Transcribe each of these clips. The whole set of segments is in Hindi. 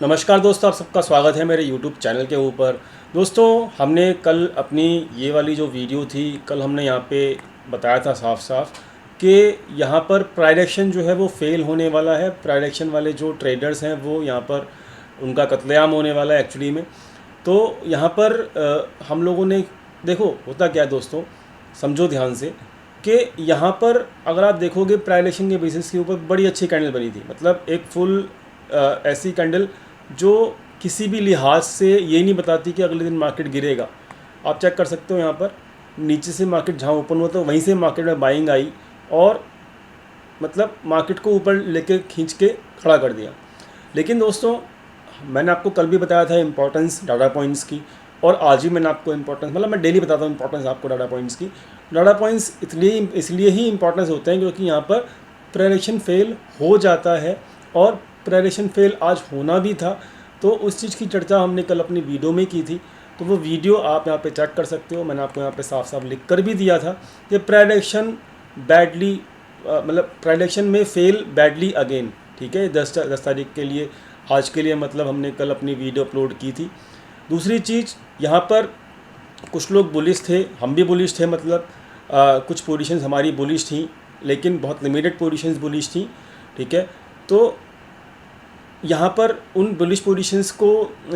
नमस्कार दोस्तों, आप सबका स्वागत है मेरे YouTube चैनल के ऊपर। दोस्तों, हमने कल अपनी ये वाली जो वीडियो थी, कल हमने यहाँ पे बताया था साफ साफ कि यहाँ पर प्राइड जो है वो फेल होने वाला है। प्राइड वाले जो ट्रेडर्स हैं वो यहाँ पर उनका कत्लेआम होने वाला है एक्चुअली में। तो यहाँ पर हम लोगों ने देखो होता क्या है दोस्तों, समझो ध्यान से कि यहाँ पर अगर आप देखोगे प्राइड के बेसिस के ऊपर बड़ी अच्छी कैंडल बनी थी। मतलब एक फुल ऐसी कैंडल जो किसी भी लिहाज से ये नहीं बताती कि अगले दिन मार्केट गिरेगा। आप चेक कर सकते हो यहाँ पर नीचे से मार्केट जहाँ ओपन हुआ था वहीं से मार्केट में बाइंग आई और मतलब मार्केट को ऊपर लेके खींच के खड़ा कर दिया। लेकिन दोस्तों, मैंने आपको कल भी बताया था इंपॉर्टेंस डाटा पॉइंट्स की, और आज भी मैंने आपको इंपॉर्टेंस, मतलब मैं डेली बताता हूँ इंपॉर्टेंस आपको डाटा पॉइंट्स की। डाटा पॉइंट्स इसलिए ही इंपॉर्टेंस होते हैं क्योंकि यहाँ पर प्रेडिक्शन फेल हो जाता है, और प्रेडिक्शन फेल आज होना भी था। तो उस चीज़ की चर्चा हमने कल अपनी वीडियो में की थी, तो वो वीडियो आप यहाँ पे चेक कर सकते हो। मैंने आपको यहाँ पे साफ साफ लिख कर भी दिया था कि प्रेडिक्शन बैडली, मतलब प्रेडिक्शन में फेल बैडली अगेन। ठीक है, 10 तारीख के लिए, आज के लिए, मतलब हमने कल अपनी वीडियो अपलोड की थी। दूसरी चीज़, यहाँ पर कुछ लोग बुलिश थे, हम भी बुलिश थे, मतलब कुछ पोजीशंस हमारी बुलिश थी लेकिन बहुत लिमिटेड पोजीशंस बुलिश थी। ठीक है, तो यहाँ पर उन बुलिश पोजीशंस को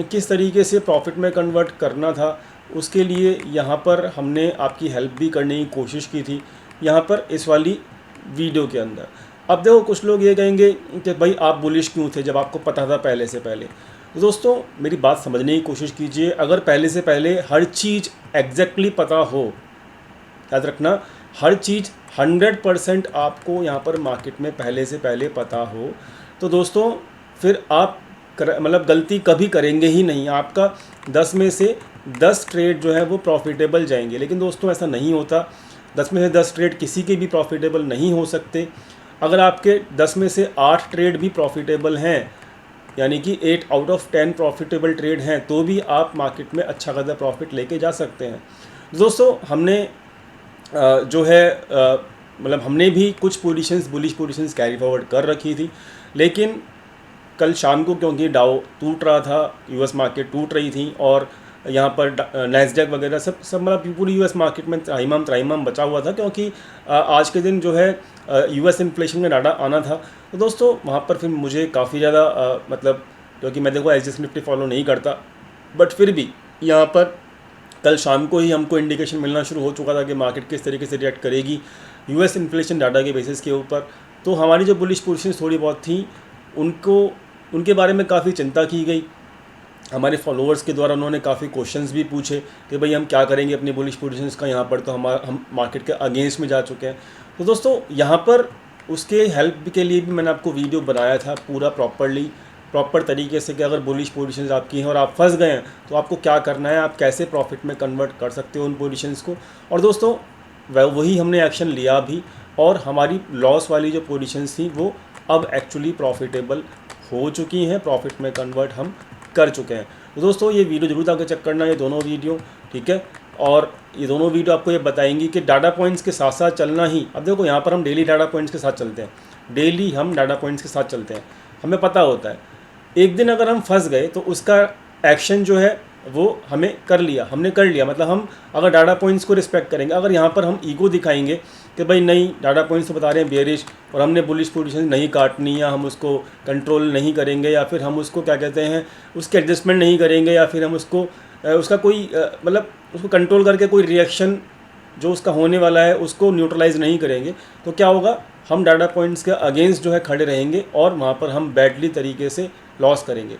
किस तरीके से प्रॉफिट में कन्वर्ट करना था, उसके लिए यहाँ पर हमने आपकी हेल्प भी करने की कोशिश की थी यहाँ पर इस वाली वीडियो के अंदर। अब देखो, कुछ लोग ये कहेंगे कि भाई आप बुलिश क्यों थे जब आपको पता था पहले से पहले। तो दोस्तों, मेरी बात समझने की कोशिश कीजिए। अगर पहले से पहले हर चीज़ एग्जैक्टली पता हो, याद रखना, हर चीज़ 100% आपको यहाँ पर मार्केट में पहले से पहले पता हो, तो दोस्तों फिर आप मतलब गलती कभी करेंगे ही नहीं। आपका 10 में से 10 ट्रेड जो है वो प्रॉफिटेबल जाएंगे। लेकिन दोस्तों ऐसा नहीं होता। 10 में से 10 ट्रेड किसी के भी प्रॉफिटेबल नहीं हो सकते। अगर आपके 10 में से 8 ट्रेड भी प्रॉफिटेबल हैं, यानी कि 8 आउट ऑफ 10 प्रॉफिटेबल ट्रेड हैं, तो भी आप मार्केट में अच्छा खासा प्रॉफिट लेके जा सकते हैं। दोस्तों, हमने जो है मतलब हमने भी कुछ positions, bullish positions carry forward कर रखी थी। लेकिन कल शाम को क्योंकि डाउ टूट रहा था, यूएस मार्केट टूट रही थी, और यहाँ पर नैस्डैक वगैरह सब मतलब पूरी यूएस मार्केट में त्राहिमाम बचा हुआ था, क्योंकि आज के दिन जो है यूएस इन्फ्लेशन का डाटा आना था। तो दोस्तों वहाँ पर फिर मुझे काफ़ी ज़्यादा मतलब, क्योंकि मैं देखो एसजीएक्स निफ्टी फॉलो नहीं करता, बट फिर भी यहाँ पर कल शाम को ही हमको इंडिकेशन मिलना शुरू हो चुका था कि मार्केट किस तरीके से रिएक्ट करेगी यूएस इन्फ्लेशन डाटा के बेसिस के ऊपर। तो हमारी जो बुलिश पोजीशंस थोड़ी बहुत थी, उनके बारे में काफ़ी चिंता की गई। हमारे फॉलोअर्स के द्वारा उन्होंने काफ़ी क्वेश्चंस भी पूछे कि भाई हम क्या करेंगे अपनी बुलिश पोजीशंस का, यहाँ पर तो हम मार्केट के अगेंस्ट में जा चुके हैं। तो दोस्तों यहाँ पर उसके हेल्प के लिए भी मैंने आपको वीडियो बनाया था पूरा प्रॉपर तरीके से कि अगर बुलिश पोजीशंस आपकी हैं और आप फंस गए हैं तो आपको क्या करना है, आप कैसे प्रॉफिट में कन्वर्ट कर सकते हो उन पोजीशंस को। और दोस्तों वही हमने एक्शन लिया भी, और हमारी लॉस वाली जो पोजीशंस थी वो अब एक्चुअली प्रॉफिटेबल हो चुकी हैं, प्रॉफिट में कन्वर्ट हम कर चुके हैं। तो दोस्तों ये वीडियो जरूर आगे चेक करना, ये दोनों वीडियो, ठीक है। और ये दोनों वीडियो आपको ये बताएंगी कि डाटा पॉइंट्स के साथ साथ चलना ही। अब देखो यहाँ पर हम डेली डाटा पॉइंट्स के साथ चलते हैं, डेली हम डाटा पॉइंट्स के साथ चलते हैं, हमें पता होता है एक दिन अगर हम फंस गए तो उसका एक्शन जो है वो हमने कर लिया। मतलब हम अगर डाटा पॉइंट्स को रिस्पेक्ट करेंगे, अगर यहाँ पर हम ईगो दिखाएंगे कि भाई नहीं, डाटा पॉइंट्स तो बता रहे हैं बेरिश और हमने बुलिश पोजीशन नहीं काटनी, या हम उसको कंट्रोल नहीं करेंगे, या फिर हम उसको क्या कहते हैं उसके एडजस्टमेंट नहीं करेंगे, या फिर हम उसको उसका कोई मतलब उसको कंट्रोल करके कोई रिएक्शन जो उसका होने वाला है उसको न्यूट्रलाइज नहीं करेंगे, तो क्या होगा, हम डाटा पॉइंट्स के अगेंस्ट जो है खड़े रहेंगे और वहाँ पर हम बैडली तरीके से लॉस करेंगे।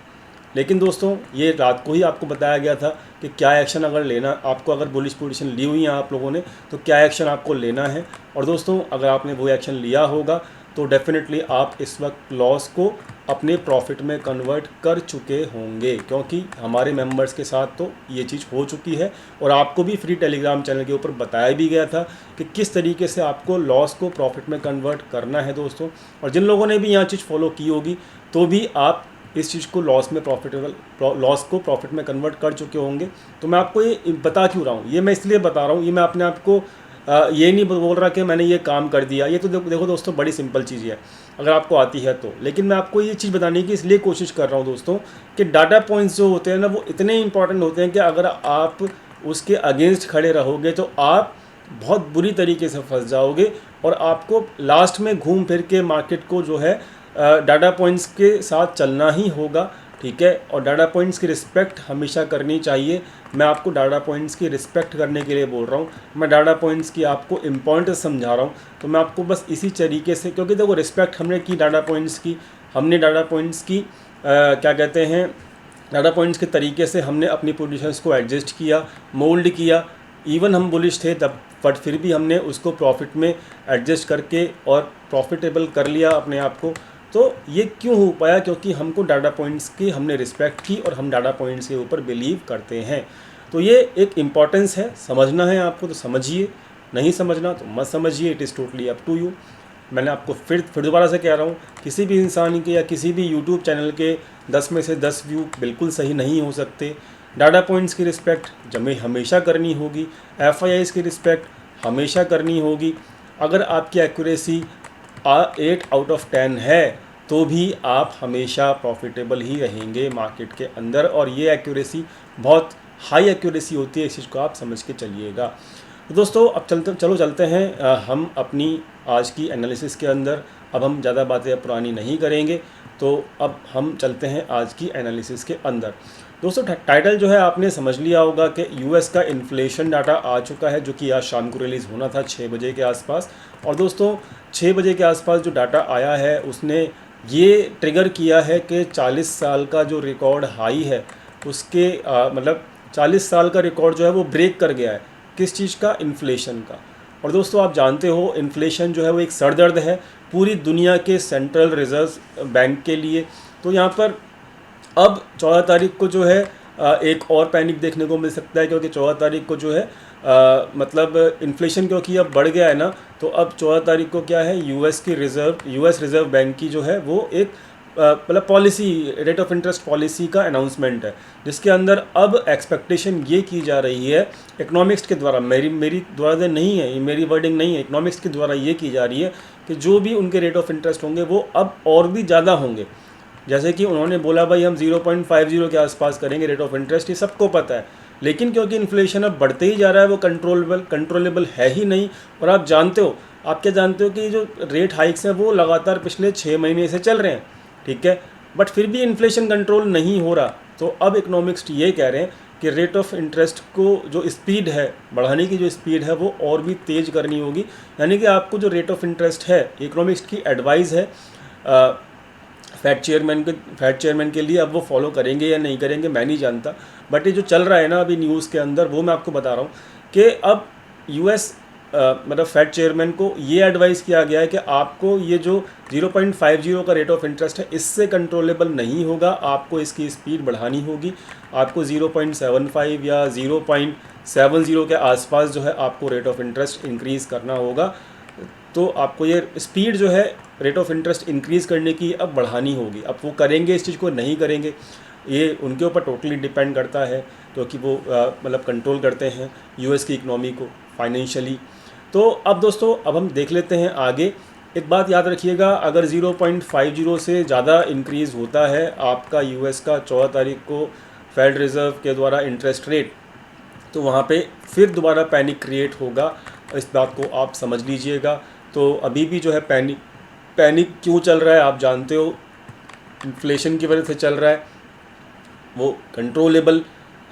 लेकिन दोस्तों ये रात को ही आपको बताया गया था कि क्या एक्शन अगर लेना आपको, अगर बुलिश पोजीशन ली हुई है आप लोगों ने तो क्या एक्शन आपको लेना है। और दोस्तों अगर आपने वो एक्शन लिया होगा तो डेफिनेटली आप इस वक्त लॉस को अपने प्रॉफिट में कन्वर्ट कर चुके होंगे, क्योंकि हमारे मेंबर्स के साथ तो ये चीज़ हो चुकी है, और आपको भी फ्री टेलीग्राम चैनल के ऊपर बताया भी गया था कि किस तरीके से आपको लॉस को प्रॉफिट में कन्वर्ट करना है दोस्तों। और जिन लोगों ने भी यहाँ चीज़ फॉलो की होगी तो भी आप इस चीज़ को लॉस को प्रॉफिट में कन्वर्ट कर चुके होंगे। तो मैं आपको ये बता क्यों रहा हूँ, ये मैं इसलिए बता रहा हूँ, ये मैं अपने आप को ये नहीं बोल रहा कि मैंने ये काम कर दिया। ये तो देखो दोस्तों, बड़ी सिंपल चीज़ है अगर आपको आती है तो। लेकिन मैं आपको ये चीज़ बताने की इसलिए कोशिश कर रहा हूँ दोस्तों कि डाटा पॉइंट्स जो होते हैं ना, वो इतने इंपॉर्टेंट होते हैं कि अगर आप उसके अगेंस्ट खड़े रहोगे तो आप बहुत बुरी तरीके से फंस जाओगे, और आपको लास्ट में घूम फिर के मार्केट को जो है डाटा पॉइंट्स के साथ चलना ही होगा, ठीक है। और डाटा पॉइंट्स की रिस्पेक्ट हमेशा करनी चाहिए। मैं आपको डाटा पॉइंट्स की रिस्पेक्ट करने के लिए बोल रहा हूँ, मैं डाटा पॉइंट्स की आपको इम्पोर्टेंस समझा रहा हूँ। तो मैं आपको बस इसी तरीके से, क्योंकि देखो रिस्पेक्ट हमने की डाटा पॉइंट्स की, हमने डाटा पॉइंट्स की क्या कहते हैं, डाटा पॉइंट्स के तरीके से हमने अपनी पोजीशंस को एडजस्ट किया, मोल्ड किया। इवन हम बुलिश थे तब, बट फिर भी हमने उसको प्रॉफिट में एडजस्ट करके और प्रॉफिटेबल कर लिया अपने आप को। तो ये क्यों हो पाया? क्योंकि हमको डाटा पॉइंट्स की हमने रिस्पेक्ट की और हम डाटा पॉइंट्स के ऊपर बिलीव करते हैं। तो ये एक इम्पॉर्टेंस है, समझना है आपको तो समझिए, नहीं समझना तो मत समझिए, it is totally up to you. मैंने आपको फिर दोबारा से कह रहा हूँ, किसी भी इंसान के या किसी भी यूट्यूब चैनल के 10 में से 10 व्यू बिल्कुल सही नहीं हो सकते। डाटा पॉइंट्स की रिस्पेक्ट जमें हमेशा करनी होगी, FIIs की रिस्पेक्ट हमेशा करनी होगी। अगर आपकी एक्यूरेसी 8 आउट ऑफ 10 है तो भी आप हमेशा प्रॉफिटेबल ही रहेंगे मार्केट के अंदर, और ये एक्यूरेसी बहुत हाई एक्यूरेसी होती है, इस चीज़ को आप समझ के चलिएगा। तो दोस्तों अब चलते हैं हम अपनी आज की एनालिसिस के अंदर। अब हम ज़्यादा बातें पुरानी नहीं करेंगे, तो अब हम चलते हैं आज की एनालिसिस के अंदर। दोस्तों टाइटल जो है आपने समझ लिया होगा कि US का इन्फ्लेशन डाटा आ चुका है, जो कि आज शाम को रिलीज़ होना था 6 बजे के आसपास। और दोस्तों 6 बजे के आसपास जो डाटा आया है उसने ये ट्रिगर किया है कि 40 साल का जो रिकॉर्ड हाई है उसके मतलब 40 साल का रिकॉर्ड जो है वो ब्रेक कर गया है। किस चीज़ का? इन्फ्लेशन का। और दोस्तों आप जानते हो इन्फ्लेशन जो है वो एक सरदर्द है पूरी दुनिया के सेंट्रल रिजर्व बैंक के लिए। तो यहाँ पर अब 14 तारीख को जो है एक और पैनिक देखने को मिल सकता है, क्योंकि 14 तारीख को जो है मतलब इन्फ्लेशन क्योंकि अब बढ़ गया है ना, तो अब 14 तारीख को क्या है, US रिज़र्व बैंक की जो है वो एक मतलब policy, rate of interest policy का अनाउंसमेंट है, जिसके अंदर अब एक्सपेक्टेशन ये की जा रही है इकोनॉमिक्स के द्वारा, मेरी द्वारा नहीं है, ये मेरी वर्डिंग नहीं है, इकोनॉमिक्स के द्वारा ये की जा रही है कि जो भी उनके रेट ऑफ इंटरेस्ट होंगे वो अब और भी ज़्यादा होंगे। जैसे कि उन्होंने बोला भाई हम 0.50 के आसपास करेंगे रेट ऑफ इंटरेस्ट, ये सबको पता है। लेकिन क्योंकि इन्फ्लेशन अब बढ़ते ही जा रहा है, वो कंट्रोलेबल है ही नहीं। और आप जानते हो, आप क्या जानते हो कि जो रेट हाइक्स हैं वो लगातार पिछले 6 महीने से चल रहे हैं, ठीक है, बट फिर भी इन्फ्लेशन कंट्रोल नहीं हो रहा। तो अब इकोनॉमिक्स ये कह रहे हैं कि रेट ऑफ इंटरेस्ट को जो स्पीड है बढ़ाने की, जो स्पीड है वो और भी तेज़ करनी होगी। यानी कि आपको जो रेट ऑफ इंटरेस्ट है, इकोनॉमिक्स की एडवाइस है फैट चेयरमैन के लिए। अब वो फॉलो करेंगे या नहीं करेंगे मैं नहीं जानता, बट ये जो चल रहा है ना अभी न्यूज़ के अंदर, वो मैं आपको बता रहा हूँ कि अब US मतलब फैट चेयरमैन को ये एडवाइस किया गया है कि आपको ये जो 0.50 का रेट ऑफ इंटरेस्ट है इससे कंट्रोलेबल नहीं होगा, आपको इसकी स्पीड बढ़ानी होगी। आपको 0.75 या 0.70 के आसपास जो है आपको रेट ऑफ इंटरेस्ट इंक्रीज़ करना होगा। तो आपको ये स्पीड जो है रेट ऑफ इंटरेस्ट इंक्रीज़ करने की अब बढ़ानी होगी। अब वो करेंगे इस चीज़ को नहीं करेंगे, ये उनके ऊपर टोटली डिपेंड करता है, क्योंकि वो मतलब कंट्रोल करते हैं US की इकनॉमी को फाइनेंशियली। तो अब दोस्तों अब हम देख लेते हैं आगे। एक बात याद रखिएगा, अगर 0.50 से ज़्यादा इंक्रीज़ होता है आपका US का 14 तारीख को फेड रिज़र्व के द्वारा इंटरेस्ट रेट, तो वहाँ पे फिर दोबारा पैनिक क्रिएट होगा। इस बात को आप समझ लीजिएगा। तो अभी भी जो है पैनिक क्यों चल रहा है आप जानते हो, इन्फ्लेशन की वजह से चल रहा है, वो कंट्रोलेबल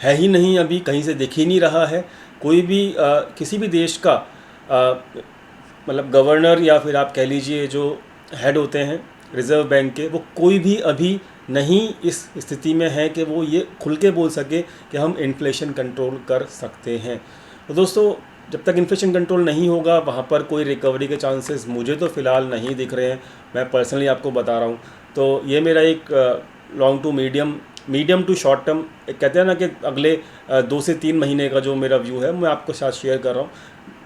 है ही नहीं, अभी कहीं से दिख ही नहीं रहा है। कोई भी किसी भी देश का मतलब गवर्नर या फिर आप कह लीजिए जो हेड होते हैं रिज़र्व बैंक के, वो कोई भी अभी नहीं इस स्थिति में है कि वो ये खुल के बोल सके कि हम इन्फ्लेशन कंट्रोल कर सकते हैं। तो दोस्तों जब तक इन्फ्लेशन कंट्रोल नहीं होगा वहाँ पर कोई रिकवरी के चांसेस मुझे तो फ़िलहाल नहीं दिख रहे हैं, मैं पर्सनली आपको बता रहा हूँ। तो ये मेरा एक long to medium to short term, कहते हैं ना कि अगले 2 से 3 महीने का जो मेरा व्यू है मैं आपको साथ शेयर कर रहा हूँ।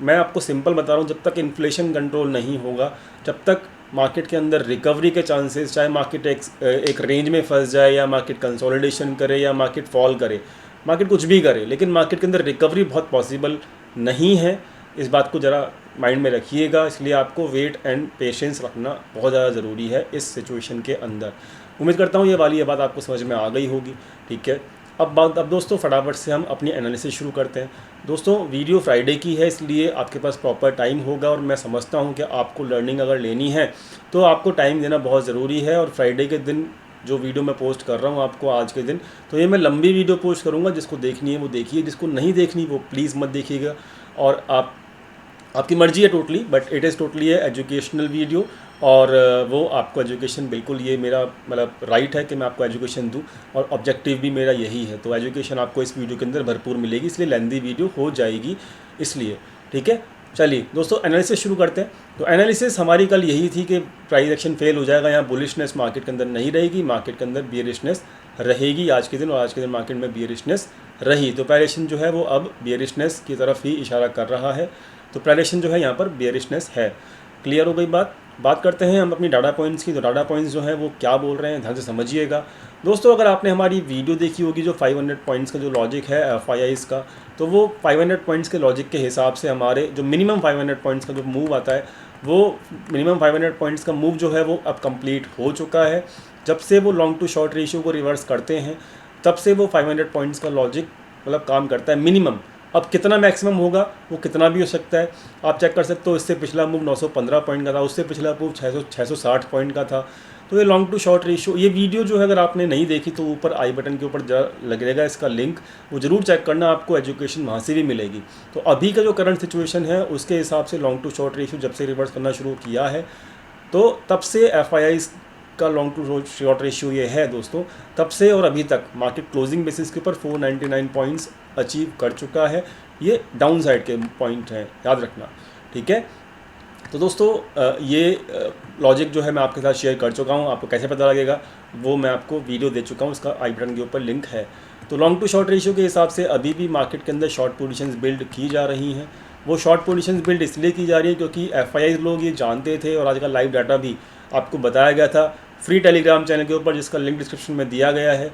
मैं आपको सिंपल बता रहा हूँ, जब तक इन्फ्लेशन कंट्रोल नहीं होगा, जब तक मार्केट के अंदर रिकवरी के चांसेस, चाहे मार्केट एक रेंज में फंस जाए या मार्केट कंसोलिडेशन करे या मार्केट फॉल करे, मार्केट कुछ भी करे, लेकिन मार्केट के अंदर रिकवरी बहुत पॉसिबल नहीं है। इस बात को ज़रा माइंड में रखिएगा, इसलिए आपको वेट एंड पेशेंस रखना बहुत ज़्यादा ज़रूरी है इस सिचुएशन के अंदर। उम्मीद करता हूँ ये बात आपको समझ में आ गई होगी। ठीक है, अब दोस्तों फटाफट से हम अपनी एनालिसिस शुरू करते हैं। दोस्तों वीडियो फ्राइडे की है, इसलिए आपके पास प्रॉपर टाइम होगा, और मैं समझता हूँ कि आपको लर्निंग अगर लेनी है तो आपको टाइम देना बहुत ज़रूरी है। और फ्राइडे के दिन जो वीडियो मैं पोस्ट कर रहा हूँ आपको आज के दिन, तो ये मैं लंबी वीडियो पोस्ट करूँगा। जिसको देखनी है वो देखिए, जिसको नहीं देखनी वो प्लीज़ मत देखिएगा। और आपकी मर्ज़ी है totally, but it is totally है एजुकेशनल वीडियो, और वो आपको एजुकेशन बिल्कुल, ये मेरा मतलब राइट है कि मैं आपको एजुकेशन दूं, और ऑब्जेक्टिव भी मेरा यही है। तो एजुकेशन आपको इस वीडियो के अंदर भरपूर मिलेगी, इसलिए लेंदी वीडियो हो जाएगी इसलिए। ठीक है, चलिए दोस्तों एनालिसिस शुरू करते हैं। तो एनालिसिस हमारी कल यही थी कि प्राइस एक्शन फेल हो जाएगा, यहाँ बुलिशनेस मार्केट के अंदर नहीं रहेगी, मार्केट के अंदर बियरिशनेस रहेगी आज के दिन, और आज के दिन मार्केट में बियरिशनेस रही। तो प्राइस जो है वो अब बियरिशनेस की तरफ ही इशारा कर रहा है। तो प्राइस जो है यहाँ पर बियरिशनेस है। क्लियर हो गई बात करते हैं हम अपनी डाटा पॉइंट्स की। तो डाटा पॉइंट्स जो है वो क्या बोल रहे हैं ध्यान से समझिएगा दोस्तों। अगर आपने हमारी वीडियो देखी होगी जो 500 पॉइंट्स का जो लॉजिक है FIIs का, तो वो 500 पॉइंट्स के लॉजिक के हिसाब से हमारे जो मिनिमम 500 पॉइंट्स का जो मूव आता है, वो मिनिमम 500 पॉइंट्स का मूव जो है वो अब कंप्लीट हो चुका है। जब से वो लॉन्ग टू शॉर्ट रेशियो को रिवर्स करते हैं, तब से वो 500 पॉइंट्स का लॉजिक मतलब काम करता है मिनिमम। अब कितना मैक्सिमम होगा वो कितना भी हो सकता है, आप चेक कर सकते हो। इससे पिछला मूव 915 पॉइंट का था, उससे पिछला मूव 660 पॉइंट का था। तो ये लॉन्ग टू शॉर्ट रेशियो, ये वीडियो जो है अगर आपने नहीं देखी तो ऊपर आई बटन के ऊपर लगेगा इसका लिंक, वो ज़रूर चेक करना, आपको एजुकेशन वहाँ से भी मिलेगी। तो अभी का जो करंट सिचुएशन है उसके हिसाब से लॉन्ग टू शॉर्ट रेशियो जब से रिवर्स करना शुरू किया है, तो तब से FIIs का लॉन्ग टू शॉर्ट रेशियो ये है दोस्तों, तब से और अभी तक मार्केट क्लोजिंग बेसिस के ऊपर 499 पॉइंट्स अचीव कर चुका है। ये डाउन साइड के पॉइंट हैं, याद रखना। ठीक है, तो दोस्तों ये लॉजिक जो है मैं आपके साथ शेयर कर चुका हूँ। आपको कैसे पता लगेगा वो मैं आपको वीडियो दे चुका हूँ, इसका आई बटन के ऊपर लिंक है। तो लॉन्ग टू शॉर्ट रेशियो के हिसाब से अभी भी मार्केट के अंदर शॉर्ट पोजीशंस बिल्ड की जा रही हैं। वो शॉर्ट पोजीशंस बिल्ड इसलिए की जा रही है क्योंकि FIIs लोग ये जानते थे, और आज का लाइव डाटा भी आपको बताया गया था फ्री टेलीग्राम चैनल के ऊपर, जिसका लिंक डिस्क्रिप्शन में दिया गया है।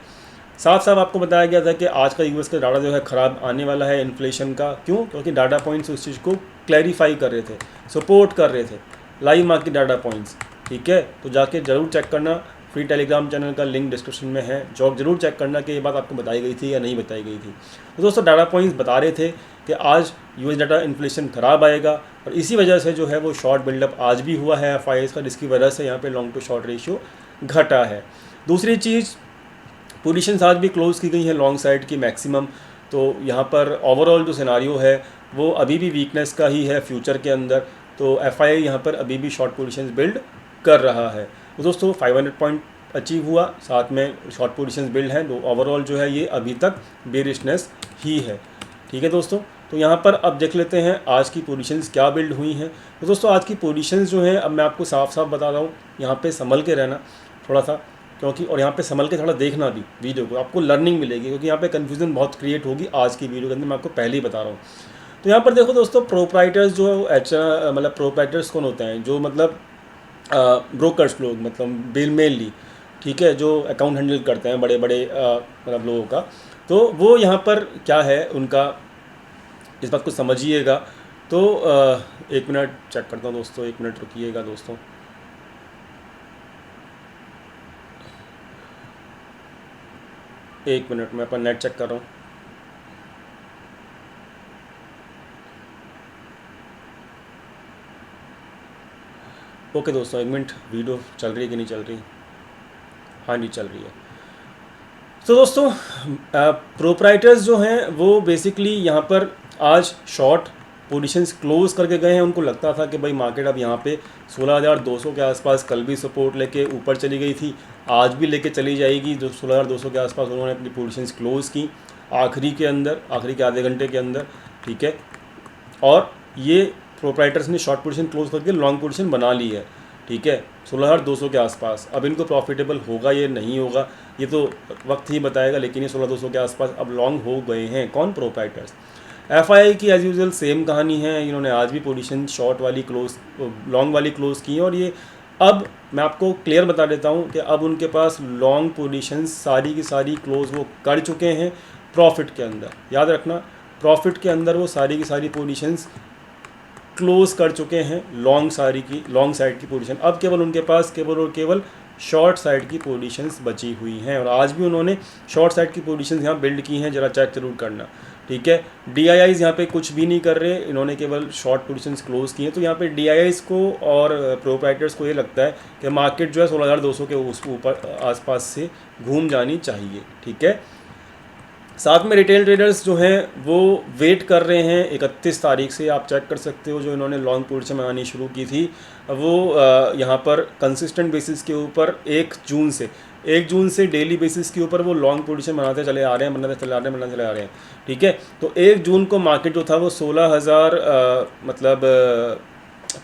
साफ साफ आपको बताया गया था कि आज का US का डाटा जो है ख़राब आने वाला है इन्फ्लेशन का। क्यों? क्योंकि डाटा पॉइंट्स उस चीज़ को क्लैरिफाई कर रहे थे, सपोर्ट कर रहे थे, लाइव मार्केट डाटा पॉइंट्स। ठीक है, तो जाके ज़रूर चेक करना, फ्री टेलीग्राम चैनल का लिंक डिस्क्रिप्शन में है, ज़रूर चेक करना कि ये बात आपको बताई गई थी या नहीं बताई गई थी। तो दोस्तों डाटा पॉइंट्स बता रहे थे कि आज US डाटा इन्फ्लेशन ख़राब आएगा, और इसी वजह से जो है वो शॉर्ट बिल्डअप आज भी हुआ है FIIs का, जिसकी वजह से यहाँ पे लॉन्ग टू शॉर्ट रेशियो घटा है। दूसरी चीज़, पोजीशंस आज भी क्लोज की गई हैं लॉन्ग साइड की मैक्सिमम। तो यहाँ पर ओवरऑल जो सिनारियो है वो अभी भी वीकनेस का ही है फ्यूचर के अंदर। तो FII यहाँ पर अभी भी शॉर्ट पोजीशंस बिल्ड कर रहा है। तो दोस्तों 500 पॉइंट अचीव हुआ, साथ में शॉर्ट पोजीशंस बिल्ड हैं, तो ओवरऑल जो है ये अभी तक बेरिशनेस ही है। ठीक है दोस्तों, तो यहाँ पर अब देख लेते हैं आज की पोजीशंस क्या बिल्ड हुई हैं। तो दोस्तों आज की पोजीशंस जो हैं अब मैं आपको साफ साफ बता रहा हूँ, यहाँ पे संभल के रहना थोड़ा सा, क्योंकि और यहाँ पे संभल के थोड़ा देखना भी वीडियो को, आपको लर्निंग मिलेगी, क्योंकि यहाँ पे कन्फ्यूज़न बहुत क्रिएट होगी आज की वीडियो के अंदर, मैं आपको पहले ही बता रहा हूँ। तो यहाँ पर देखो दोस्तों, प्रोप्राइटर्स जो मतलब प्रोप्राइटर्स कौन होते हैं, जो मतलब ब्रोकर्स लोग, मतलब बिल मेनली, ठीक है, जो अकाउंट हैंडल करते हैं बड़े बड़े मतलब लोगों का। तो वो यहाँ पर क्या है उनका, इस बात को समझिएगा। तो एक मिनट चेक करता हूँ दोस्तों, एक मिनट रुकिएगा दोस्तों। एक मिनट, मैं अपना नेट चेक कर रहा हूँ। ओके दोस्तों, एक मिनट, वीडियो चल रही है कि नहीं चल रही? हाँ जी, चल रही है। तो दोस्तों प्रोप्राइटर्स जो हैं वो बेसिकली यहाँ पर आज शॉर्ट पोजीशंस क्लोज करके गए हैं। उनको लगता था कि भाई मार्केट अब यहाँ पे 16,200 के आसपास, कल भी सपोर्ट लेके ऊपर चली गई थी, आज भी लेके चली जाएगी। जो 16,200 के आसपास उन्होंने अपनी पोजीशंस क्लोज की आखिरी के आधे घंटे के अंदर। ठीक है, और ये प्रोप्राइटर्स ने शॉर्ट पोजीशन क्लोज करके लॉन्ग पोजीशन बना ली है। ठीक है, 16,200 के आसपास। अब इनको प्रॉफिटेबल होगा ये नहीं होगा ये तो वक्त ही बताएगा, लेकिन ये 16,200 के आसपास अब लॉन्ग हो गए हैं। कौन? प्रोप्राइटर्स। FII की एज यूजुअल सेम कहानी है, इन्होंने आज भी पोजीशन शॉर्ट वाली लॉन्ग वाली क्लोज की है, और ये अब मैं आपको क्लियर बता देता हूँ कि अब उनके पास लॉन्ग पोजीशंस सारी की सारी क्लोज वो कर चुके हैं प्रॉफिट के अंदर। याद रखना, प्रॉफिट के अंदर वो सारी की सारी पोजीशंस क्लोज कर चुके हैं लॉन्ग साइड की पोजीशन। अब केवल उनके पास केवल और केवल शॉर्ट साइड की पोजीशंस बची हुई हैं, और आज भी उन्होंने शॉर्ट साइड की पोजीशंस यहाँ बिल्ड की हैं, ज़रा चेक जरूर करना, ठीक है। DIIs यहाँ पे कुछ भी नहीं कर रहे, इन्होंने केवल शॉर्ट पोजीशंस क्लोज की हैं। तो यहाँ पे DIIs को और प्रोप्राइटर्स को ये लगता है कि मार्केट जो है 16,200 के उस ऊपर आसपास से घूम जानी चाहिए, ठीक है। साथ में रिटेल ट्रेडर्स जो हैं वो वेट कर रहे हैं 31 तारीख से, आप चेक कर सकते हो, जो इन्होंने लॉन्ग पोजीशन बनानी शुरू की थी वो यहाँ पर कंसिस्टेंट बेसिस के ऊपर 1 जून से डेली बेसिस के ऊपर वो लॉन्ग पोजीशन बनाते चले आ रहे हैं, बनाते चले आ रहे हैं, ठीक है। तो 1 जून को मार्केट जो था वो 16,000 मतलब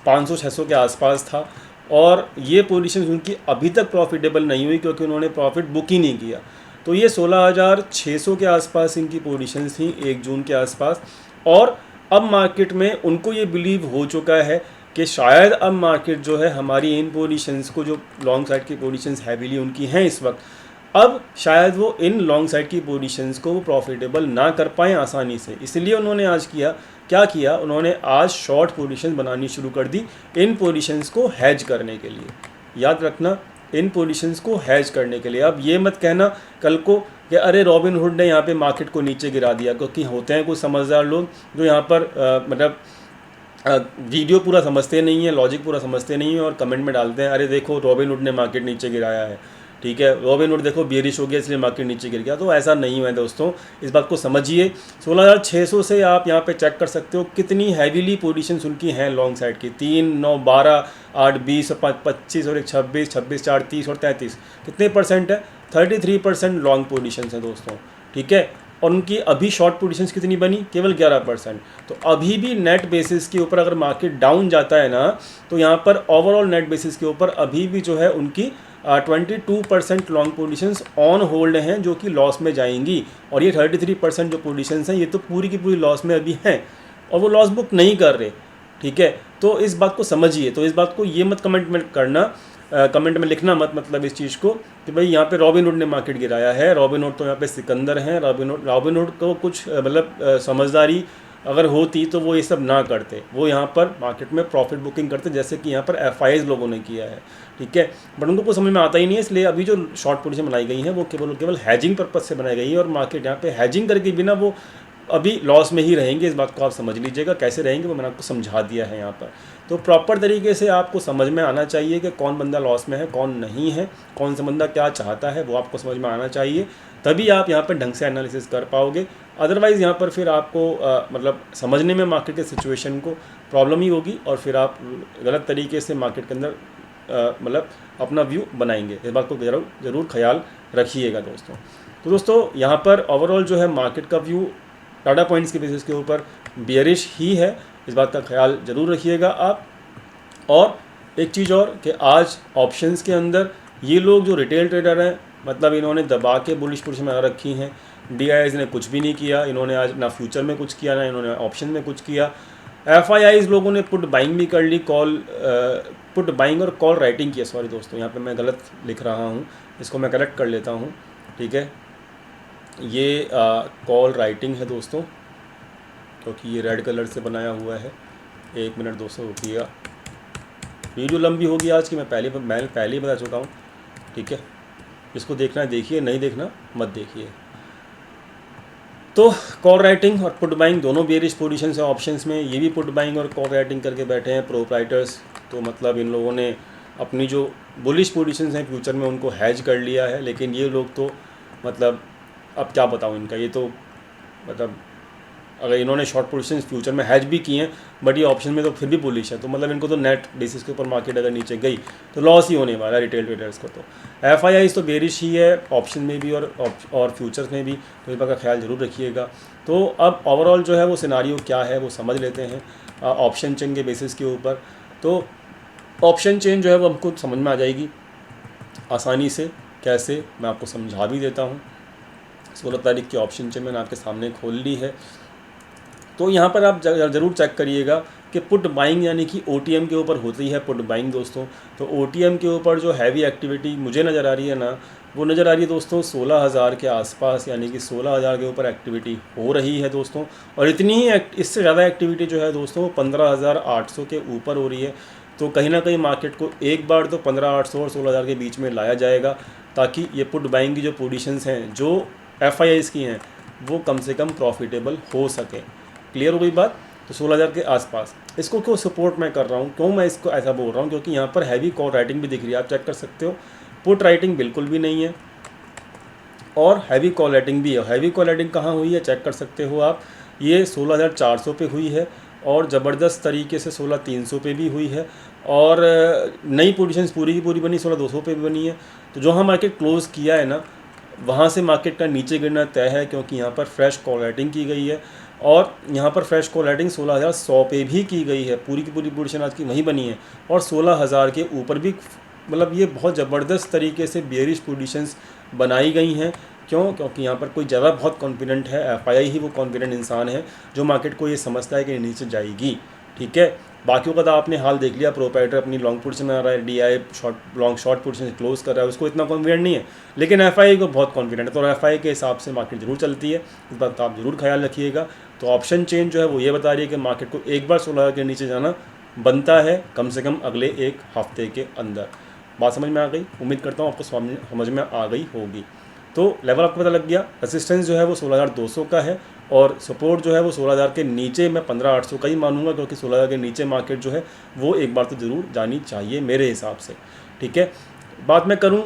500-600 के आसपास था, और ये पोजीशन उनकी अभी तक प्रॉफिटेबल नहीं हुई क्योंकि उन्होंने प्रॉफिट बुक ही नहीं किया। तो ये 16,600 के आसपास इनकी पोजीशंस थी 1 जून के आसपास, और अब मार्केट में उनको ये बिलीव हो चुका है कि शायद अब मार्केट जो है हमारी इन पोजीशंस को, जो लॉन्ग साइड की पोजीशंस हैवीली उनकी हैं इस वक्त, अब शायद वो इन लॉन्ग साइड की पोजीशंस को वो प्रॉफिटेबल ना कर पाएँ आसानी से। इसलिए उन्होंने आज क्या किया, उन्होंने आज शॉर्ट पोजीशन बनानी शुरू कर दी इन पोजीशंस को हैज करने के लिए। याद रखना, इन पोजीशंस को हैज करने के लिए। अब ये मत कहना कल को कि अरे रॉबिनहुड ने यहाँ पे मार्केट को नीचे गिरा दिया, क्योंकि होते हैं कुछ समझदार लोग जो यहाँ पर मतलब वीडियो पूरा समझते नहीं है, लॉजिक पूरा समझते नहीं है, और कमेंट में डालते हैं अरे देखो रॉबिनहुड ने मार्केट नीचे गिराया है, ठीक है, रॉबिनहुड देखो बेरिश हो गया इसलिए मार्केट नीचे गिर गया। तो ऐसा नहीं है दोस्तों, इस बात को समझिए। 16,600 से आप यहाँ पे चेक कर सकते हो कितनी हैवीली पोजीशंस उनकी हैं लॉन्ग साइड की, 3, 9, 12, 8, 20, 25 और 1, 26, 26, 4, 30 और 33, कितने परसेंट है, 33% लॉन्ग पोजीशंस हैं दोस्तों, ठीक है। और उनकी अभी शॉर्ट पोजीशंस कितनी बनी, केवल 11%। तो अभी भी नेट बेसिस के ऊपर अगर मार्केट डाउन जाता है ना, तो यहाँ पर ओवरऑल नेट बेसिस के ऊपर अभी भी जो है उनकी 22% लॉन्ग पोजीशंस ऑन होल्ड हैं जो कि लॉस में जाएंगी, और ये 33% जो पोजीशंस हैं ये तो पूरी की पूरी लॉस में अभी हैं, और वो लॉस बुक नहीं कर रहे, ठीक है। तो इस बात को समझिए। तो इस बात को ये मत कमेंट में करना, कमेंट में लिखना मत, मतलब इस चीज़ को कि भाई यहाँ पे रॉबिनहुड ने मार्केट गिराया है। रॉबिनहुड तो यहाँ पे सिकंदर हैं, रॉबिनहुड को कुछ मतलब समझदारी अगर होती तो वो ये सब ना करते, वो यहाँ पर मार्केट में प्रॉफिट बुकिंग करते जैसे कि यहाँ पर FIs लोगों ने किया है, ठीक है। बट उनको कुछ समझ में आता ही नहीं है, इसलिए अभी जो शॉर्ट पोजीशन बनाई गई है वो केवल हैजिंग पर्पज से बनाई गई है, और मार्केट यहाँ पे हैजिंग करके बिना वो अभी लॉस में ही रहेंगे। इस बात को आप समझ लीजिएगा, कैसे रहेंगे वो मैंने आपको समझा दिया है यहाँ पर। तो प्रॉपर तरीके से आपको समझ में आना चाहिए कि कौन बंदा लॉस में है, कौन नहीं है, कौन सा बंदा क्या चाहता है, वो आपको समझ में आना चाहिए, तभी आप यहाँ पर ढंग से एनालिसिस कर पाओगे। अदरवाइज़ यहाँ पर फिर आपको मतलब समझने में मार्केट के सिचुएशन को प्रॉब्लम ही होगी, और फिर आप गलत तरीके से मार्केट के अंदर मतलब अपना व्यू बनाएंगे। इस बात को ज़रूर ख्याल रखिएगा दोस्तों। तो दोस्तों यहाँ पर ओवरऑल जो है मार्केट का व्यू टाटा पॉइंट्स के बेसिस के ऊपर बेयरिश ही है, इस बात का ख्याल ज़रूर रखिएगा आप। और एक चीज़ और कि आज ऑप्शंस के अंदर ये लोग जो रिटेल ट्रेडर हैं, मतलब इन्होंने दबा के बुलिश पोजीशन में रखी हैं। DIIs ने कुछ भी नहीं किया, इन्होंने आज ना फ्यूचर में कुछ किया ना इन्होंने ऑप्शन में कुछ किया। FIIs लोगों ने पुट बाइंग भी कर ली, पुट बाइंग और कॉल राइटिंग किया। सॉरी दोस्तों, यहाँ पे मैं गलत लिख रहा हूँ, इसको मैं करेक्ट कर लेता हूँ, ठीक है। ये कॉल राइटिंग है दोस्तों, क्योंकि ये रेड कलर से बनाया हुआ है। 1 मिनट दोस्तों रुकिएगा, वीडियो लंबी होगी आज की, मैं पहले ही बता चुका हूँ, ठीक है। जिसको देखना है देखिए, नहीं देखना मत देखिए। तो कॉल राइटिंग और पुट बाइंग दोनों बेरिश पोजीशंस है ऑप्शंस में। ये भी पुट बाइंग और कॉल राइटिंग करके बैठे हैं प्रोप्राइटर्स। तो मतलब इन लोगों ने अपनी जो बुलिश पोजीशंस हैं फ्यूचर में उनको हैज कर लिया है। लेकिन ये लोग तो मतलब अब क्या बताऊँ इनका, ये तो मतलब अगर इन्होंने शॉर्ट पोजीशंस फ्यूचर में हैज भी किए हैं बट ये ऑप्शन में तो फिर भी बुलिश है, तो मतलब इनको तो नेट बेसिस के ऊपर मार्केट अगर नीचे गई तो लॉस ही होने वाला है रिटेल ट्रेडर्स को। तो FIIs तो बेरिश ही है ऑप्शन में भी और फ्यूचर्स में भी, तो इस बात का ख्याल ज़रूर रखिएगा। तो अब ओवरऑल जो है वो सिनारियो क्या है वो समझ लेते हैं ऑप्शन चेन के बेसिस के ऊपर। तो ऑप्शन चेन जो है वो हमको समझ में आ जाएगी आसानी से, कैसे मैं आपको समझा भी देता हूँ। 16 तारीख की ऑप्शन चेन मैंने आपके सामने खोल ली है। तो यहाँ पर आप ज़रूर चेक करिएगा कि पुट बाइंग यानी कि OTM के ऊपर होती है पुट बाइंग दोस्तों। तो OTM के ऊपर जो हैवी एक्टिविटी मुझे नज़र आ रही है ना, वो नज़र आ रही है दोस्तों 16,000 के आसपास, यानी कि 16,000 के ऊपर एक्टिविटी हो रही है दोस्तों। और इतनी ही इससे ज़्यादा एक्टिविटी जो है दोस्तों 15,800 के ऊपर हो रही है। तो कहीं ना कहीं मार्केट को एक बार तो 15,800 और 16,000 के बीच में लाया जाएगा, ताकि ये पुट बाइंग की जो पोजीशंस हैं जो FIIs की हैं वो कम से कम प्रॉफिटेबल हो सके। क्लियर हो गई बात? तो 16,000 के आसपास इसको क्यों सपोर्ट मैं कर रहा हूँ, क्यों मैं इसको ऐसा बोल रहा हूँ, क्योंकि यहाँ पर हैवी कॉल राइटिंग भी दिख रही है, आप चेक कर सकते हो। पुट राइटिंग बिल्कुल भी नहीं है और हैवी कॉल राइटिंग भी है। हैवी कॉल राइटिंग कहाँ हुई है चेक कर सकते हो आप, ये 16,400 पे हुई है और ज़बरदस्त तरीके से 16,300 पे भी हुई है। और नई पोजीशंस पूरी की पूरी बनी 16,200 पे भी बनी है। तो जो हम मार्केट क्लोज़ किया है ना, वहाँ से मार्केट का नीचे गिरना तय है, क्योंकि यहाँ पर फ्रेश कॉल राइटिंग की गई है और यहाँ पर फ्रेश कॉल राइटिंग 16,100 पे भी की गई है। पूरी की पूरी पोजीशन आज की वहीं बनी है और 16,000 के ऊपर भी, मतलब ये बहुत ज़बरदस्त तरीके से बेयरिश पोजीशंस बनाई गई हैं। क्यों? क्योंकि यहाँ पर कोई ज़्यादा बहुत कॉन्फिडेंट है, FII ही वो कॉन्फिडेंट इंसान है जो मार्केट को ये समझता है कि नीचे जाएगी। ठीक है, बाकियों का तो आपने हाल देख लिया, प्रोप्राइटर अपनी लॉन्ग पोजीशन में आ रहा है, DI शॉर्ट पोजीशन से क्लोज कर रहा है, उसको इतना कॉन्फिडेंट नहीं है, लेकिन FII को बहुत कॉन्फिडेंट है। तो FII के हिसाब से मार्केट जरूर चलती है, इस बात का आप जरूर ख्याल रखिएगा। तो ऑप्शन चेन जो है वो ये बता रही है कि मार्केट को एक बार 16,000 के नीचे जाना बनता है कम से कम अगले एक हफ्ते के अंदर। बात समझ में आ गई? उम्मीद करता हूँ आपको समझ में आ गई होगी। तो लेवल आपको पता लग गया। रेसिस्टेंस जो है वो 16,200 का है और सपोर्ट जो है वो 16,000 के नीचे मैं 15,800 का ही मानूंगा, क्योंकि 16,000 के नीचे मार्केट जो है वो एक बार तो ज़रूर जानी चाहिए मेरे हिसाब से। ठीक है, बात मैं करूँ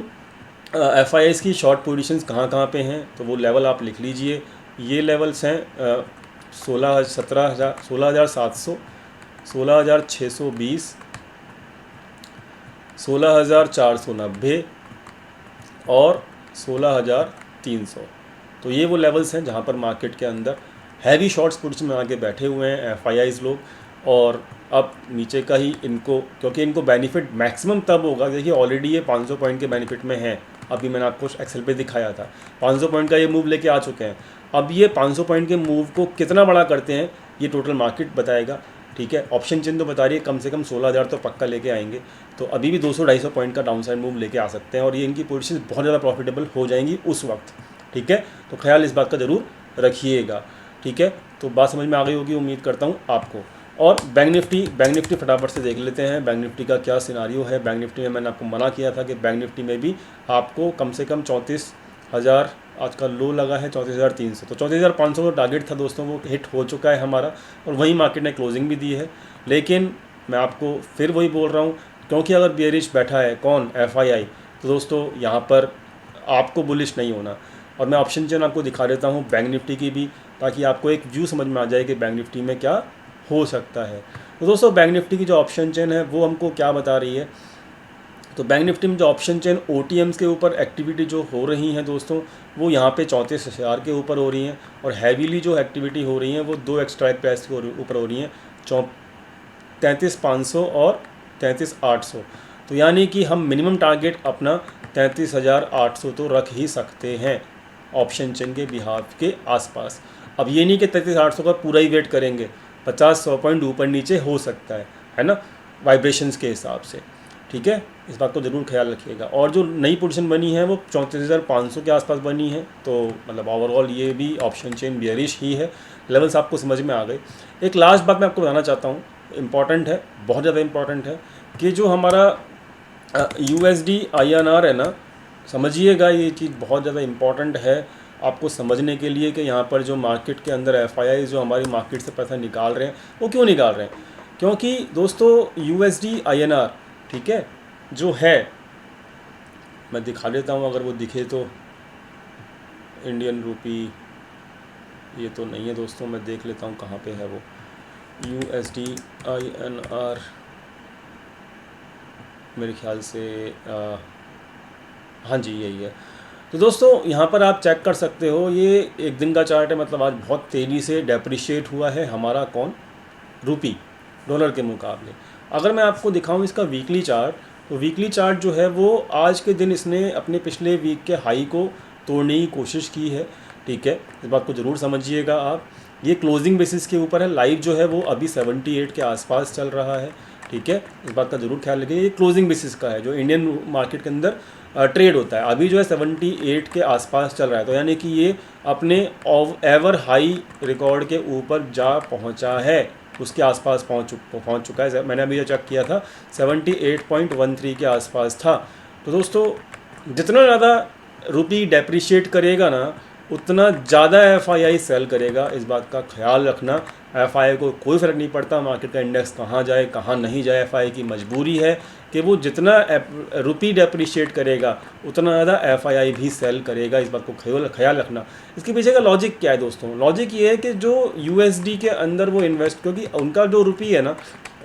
FIIs की शॉर्ट पोजीशंस कहाँ कहाँ पे हैं, तो वो लेवल आप लिख लीजिए। ये लेवल्स हैं 16,700, 16,700, 16,620, 16,490 और 16,300। तो ये वो लेवल्स हैं जहाँ पर मार्केट के अंदर हैवी शॉर्ट्स पोजीशन में आके बैठे हुए हैं FIIs लोग। और अब नीचे का ही इनको, क्योंकि इनको बेनिफिट मैक्सिमम तब होगा, देखिए ऑलरेडी ये 500 पॉइंट के बेनिफिट में है। अभी मैंने आपको एक्सेल पे दिखाया था 500 पॉइंट का ये मूव लेके आ चुके हैं। अब ये 500 पॉइंट के मूव को कितना बड़ा करते हैं ये टोटल मार्केट बताएगा। ठीक है, ऑप्शन चेन तो बता रही है कम से कम 16,000 तो पक्का लेके आएंगे। तो अभी भी 200-250 पॉइंट का डाउन साइड मूव लेके आ सकते हैं और ये इनकी पोजीशन बहुत ज़्यादा प्रॉफिटेबल हो जाएंगी उस वक्त। ठीक है, तो ख्याल इस बात का ज़रूर रखिएगा। ठीक है, तो बात समझ में आ गई होगी उम्मीद करता हूँ आपको। और बैंक निफ्टी फटाफट से देख लेते हैं बैंक निफ्टी का क्या सिनारियो है। बैंक निफ्टी में मैंने आपको मना किया था कि बैंक निफ्टी में भी आपको कम से कम 34,000 आज का लो लगा है, 34,300, तो 34,500 का टारगेट था दोस्तों, वो हिट हो चुका है हमारा और वहीं मार्केट ने क्लोजिंग भी दी है। लेकिन मैं आपको फिर वही बोल रहा हूँ, क्योंकि अगर बेयरिश बैठा है कौन, FII, तो दोस्तों यहाँ पर आपको बुलिश नहीं होना। और मैं ऑप्शन चेन आपको दिखा देता हूँ बैंक निफ्टी की भी, ताकि आपको एक व्यू समझ में आ जाए कि बैंक निफ्टी में क्या हो सकता है। तो दोस्तों बैंक निफ्टी की जो ऑप्शन चेन है वो हमको क्या बता रही है, तो बैंक निफ्टी में जो ऑप्शन चेन OTMs के ऊपर एक्टिविटी जो हो रही हैं दोस्तों, वो यहाँ पे 34,000 के ऊपर हो रही हैं और हैवीली जो एक्टिविटी हो रही हैं वो 2 स्ट्राइक प्राइस के ऊपर हो रही हैं, 33,500 और 33,800। तो यानी कि हम मिनिमम टारगेट अपना 33,800 तो रख ही सकते हैं ऑप्शन चेन के बिहाफ के आसपास। अब ये नहीं कि 33,800 का पूरा ही वेट करेंगे, 50-100 पॉइंट ऊपर नीचे हो सकता है ना, वाइब्रेशंस के हिसाब से। ठीक है, इस बात को ज़रूर ख्याल रखिएगा। और जो नई पोजीशन बनी है वो 34,500 के आसपास बनी है, तो मतलब ओवरऑल ये भी ऑप्शन चेन बियरिश ही है। लेवल्स आपको समझ में आ गए। एक लास्ट बात मैं आपको बताना चाहता हूँ, इम्पॉर्टेंट है, बहुत ज़्यादा इम्पॉर्टेंट है, कि जो हमारा USD INR है ना, समझिएगा ये चीज़ बहुत ज़्यादा इम्पॉर्टेंट है आपको समझने के लिए कि यहाँ पर जो मार्केट के अंदर FII जो हमारी मार्केट से पैसा निकाल रहे हैं वो क्यों निकाल रहे हैं। क्योंकि दोस्तों USD INR, ठीक है, जो है मैं दिखा देता हूँ, अगर वो दिखे तो, इंडियन रूपी ये तो नहीं है दोस्तों, मैं देख लेता हूँ कहाँ पे है वो। USD INR मेरे ख्याल से हाँ जी यही है। तो दोस्तों यहाँ पर आप चेक कर सकते हो, ये एक दिन का चार्ट है, मतलब आज बहुत तेज़ी से डेप्रिशिएट हुआ है हमारा कौन, रूपी डॉलर के मुकाबले। अगर मैं आपको दिखाऊं इसका वीकली चार्ट, तो वीकली चार्ट जो है वो आज के दिन इसने अपने पिछले वीक के हाई को तोड़ने की कोशिश की है। ठीक है, इस बात को ज़रूर समझिएगा आप। ये क्लोजिंग बेसिस के ऊपर है। लाइव जो है वो अभी 78 के आसपास चल रहा है, ठीक है, इस बात का ज़रूर ख्याल रखिए। ये क्लोजिंग बेसिस का है जो इंडियन मार्केट के अंदर ट्रेड होता है। अभी जो है 78 के आसपास चल रहा है, तो यानी कि ये अपने एवर हाई रिकॉर्ड के ऊपर जा पहुंचा है, उसके आसपास पहुंच चुका है। मैंने अभी जो चेक किया था 78.13 के आसपास था। तो दोस्तों जितना ज़्यादा रुपी डेप्रिशिएट करेगा ना, उतना ज़्यादा एफआईआई सेल करेगा, इस बात का ख्याल रखना। एफआईआई को कोई फ़र्क नहीं पड़ता मार्केट का इंडेक्स कहाँ जाए कहाँ नहीं जाए, एफआईआई की मजबूरी है कि वो जितना रुपी डेप्रिशिएट करेगा उतना ज़्यादा एफआईआई भी सेल करेगा, इस बात को ख्याल रखना। इसके पीछे का लॉजिक क्या है दोस्तों? लॉजिक ये है कि जो यूएसडी के अंदर वो इन्वेस्ट, क्योंकि उनका जो रुपी है ना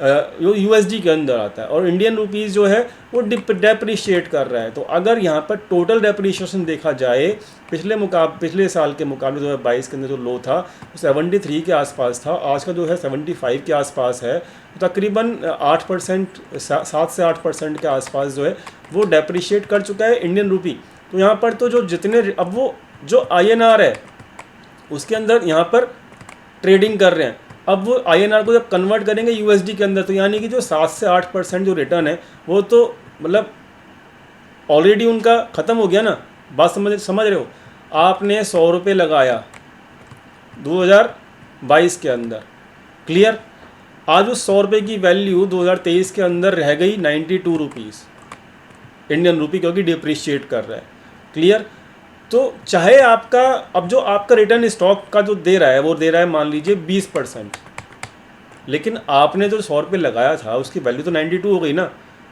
वो यूएसडी के अंदर आता है और इंडियन रुपीज़ जो है वो डेप्रिशिएट कर रहा है। तो अगर यहाँ पर टोटल डेप्रिशिएशन देखा जाए पिछले साल के मुकाबले 2022 के अंदर जो लो था वो 73 के आसपास था, आज का जो है 75 के आसपास है। तो तकरीबन 8%, 7 से 8% के आसपास जो है वो डेप्रिशिएट कर चुका है इंडियन रुपी। तो यहाँ पर तो जो जितने अब वो जो INR है उसके अंदर यहाँ पर ट्रेडिंग कर रहे हैं, अब वो INR को जब कन्वर्ट करेंगे यूएसडी के अंदर, तो यानी कि जो 7 से 8% जो रिटर्न है वो तो मतलब ऑलरेडी उनका ख़त्म हो गया ना। बात समझ रहे हो? आपने 100 रुपये लगाया 2022 के अंदर, क्लियर, आज उस 100 रुपये की वैल्यू 2023 के अंदर रह गई 92 रुपीज़ इंडियन रुपी, क्योंकि डिप्रिशिएट कर रहा है, क्लियर। तो चाहे आपका अब जो आपका रिटर्न स्टॉक का जो दे रहा है वो दे रहा है मान लीजिए 20%, लेकिन आपने जो 100 रुपये लगाया था उसकी वैल्यू तो 92 हो गई ना।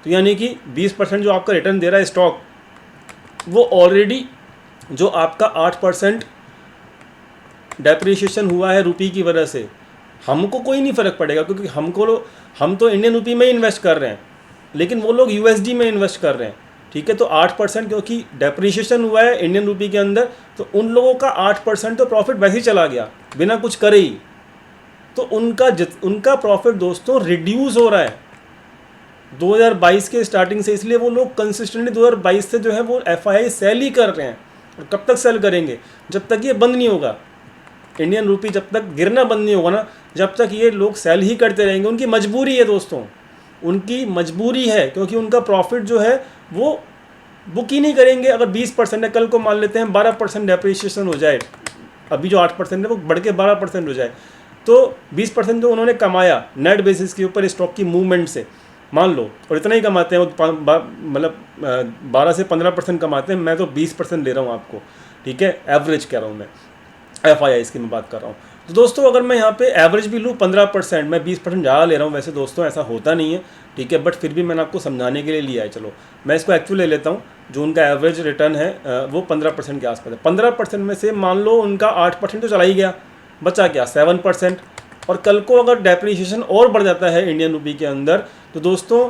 तो यानी कि 20% जो आपका रिटर्न दे रहा है स्टॉक, वो ऑलरेडी जो आपका 8% डेप्रिशिएशन हुआ है रुपी की वजह से, हमको कोई नहीं फ़र्क पड़ेगा, क्योंकि हम तो इंडियन रुपी में ही इन्वेस्ट कर रहे हैं, लेकिन वो लोग यूएसडी में इन्वेस्ट कर रहे हैं, ठीक है। तो 8% क्योंकि डेप्रिशिएशन हुआ है इंडियन रुपी के अंदर, तो उन लोगों का 8% तो प्रॉफिट वैसे ही चला गया बिना कुछ करे ही। तो उनका प्रॉफिट दोस्तों रिड्यूस हो रहा है 2022 के स्टार्टिंग से, इसलिए वो लोग कंसिस्टेंटली 2022 से जो है वो एफआईआई सेल ही कर रहे हैं। और कब तक सेल करेंगे? जब तक ये बंद नहीं होगा, इंडियन रुपी जब तक गिरना बंद नहीं होगा ना, जब तक ये लोग सेल ही करते रहेंगे। उनकी मजबूरी है दोस्तों, उनकी मजबूरी है, क्योंकि उनका प्रॉफिट जो है वो बुक ही नहीं करेंगे। अगर 20% है, कल को मान लेते हैं 12% डेप्रिशिएशन हो जाए, अभी जो 8% है वो बढ़ के 12% हो जाए, तो 20% जो उन्होंने कमाया नेट बेसिस के ऊपर स्टॉक की मूवमेंट से, मान लो, और इतना ही कमाते हैं वो, मतलब 12 से 15% कमाते हैं, मैं तो 20% ले रहा हूँ आपको, ठीक है, एवरेज कह रहा हूँ मैं, एफआईआई की मैं बात कर रहा हूँ। तो दोस्तों अगर मैं यहाँ पे एवरेज भी लूँ 15%, मैं 20% ज़्यादा ले रहा हूँ वैसे दोस्तों, ऐसा होता नहीं है, ठीक है, बट फिर भी मैंने आपको समझाने के लिए लिया है। चलो मैं इसको एक्चुअल ले लेता हूँ, जो उनका एवरेज रिटर्न है वो 15% के आसपास है। 15% में से मान लो उनका 8% तो चला ही गया, बचा क्या 7%। और कल को अगर डेप्रिशिएशन और बढ़ जाता है इंडियन रुपी के अंदर, तो दोस्तों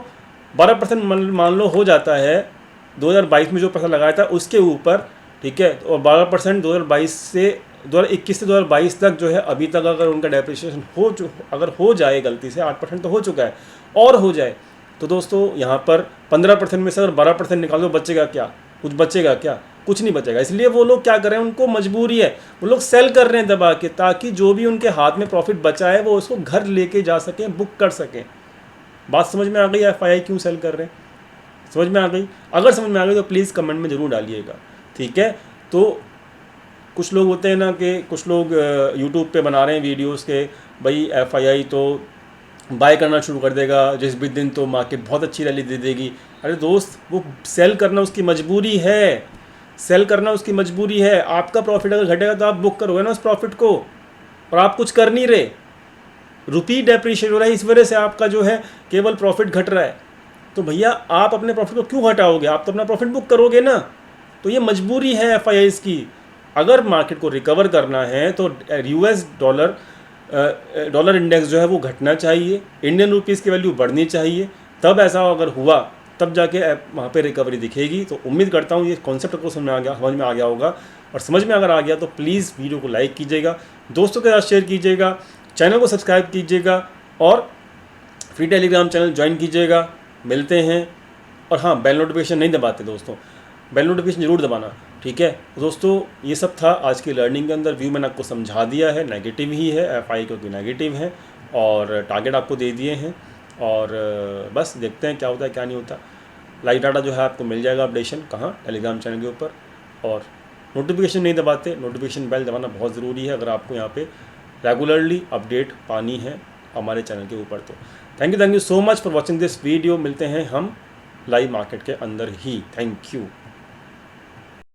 12% मान लो हो जाता है 2022 में जो पैसा लगाया था उसके ऊपर, ठीक है। और 12% 2021 से 2022 तक जो है, अभी तक अगर उनका डेप्रिशिएशन अगर हो जाए, गलती से 8% तो हो चुका है और हो जाए, तो दोस्तों यहाँ पर 15% में से अगर 12% निकाल दो, बचेगा क्या? कुछ बचेगा क्या? कुछ नहीं बचेगा। इसलिए वो लोग क्या कर रहे हैं, उनको मजबूरी है, वो लोग सेल कर रहे हैं दबा के, ताकि जो भी उनके हाथ में प्रॉफिट बचा है वो उसको घर लेके जा सकें, बुक कर सकें। बात समझ में आ गई? एफआईआई क्यों सेल कर रहे हैं, समझ में आ गई? अगर समझ में आ गई तो प्लीज़ कमेंट में ज़रूर डालिएगा, ठीक है। तो कुछ लोग होते हैं ना कि कुछ लोग यूट्यूब पे बना रहे हैं वीडियोस के, भाई एफआईआई तो बाय करना शुरू कर देगा जिस भी दिन, तो मार्केट बहुत अच्छी रैली दे देगी। अरे दोस्त, वो सेल करना उसकी मजबूरी है, सेल करना उसकी मजबूरी है। आपका प्रॉफिट अगर घटेगा तो आप बुक करोगे ना उस प्रॉफिट को, और आप कुछ कर नहीं रहे, रुपी डेप्रिशिएट हो रहा है, इस वजह से आपका जो है केवल प्रॉफिट घट रहा है। तो भैया आप अपने प्रॉफिट को क्यों घटाओगे? आप तो अपना प्रॉफिट बुक करोगे ना। तो ये मजबूरी है एफआईआई की। अगर मार्केट को रिकवर करना है तो यूएस डॉलर इंडेक्स जो है वो घटना चाहिए, इंडियन रुपीज़ की वैल्यू बढ़नी चाहिए, तब ऐसा अगर हुआ तब जाके वहाँ पे रिकवरी दिखेगी। तो उम्मीद करता हूँ ये कॉन्सेप्ट को समझ में आ गया होगा, और समझ में अगर आ गया तो प्लीज़ वीडियो को लाइक कीजिएगा, दोस्तों के साथ शेयर कीजिएगा, चैनल को सब्सक्राइब कीजिएगा और फ्री टेलीग्राम चैनल ज्वाइन कीजिएगा। मिलते हैं, और हाँ, बेल नोटिफिकेशन नहीं दबाते दोस्तों, बेल नोटिफिकेशन जरूर दबाना, ठीक है। दोस्तों ये सब था आज की लर्निंग के अंदर। व्यू मैंने आपको समझा दिया है, नेगेटिव ही है, एफआई क्योंकि नेगेटिव है, और टारगेट आपको दे दिए हैं, और बस देखते हैं क्या होता है क्या नहीं होता। लाइव डाटा जो है आपको मिल जाएगा अपडेशन, कहाँ, टेलीग्राम चैनल के ऊपर। और नोटिफिकेशन नहीं दबाते, नोटिफिकेशन बेल दबाना बहुत ज़रूरी है अगर आपको यहाँ पे रेगुलरली अपडेट पानी है हमारे चैनल के ऊपर। तो thank you so much for watching this video. मिलते हैं हम लाइव मार्केट के अंदर ही। Thank you.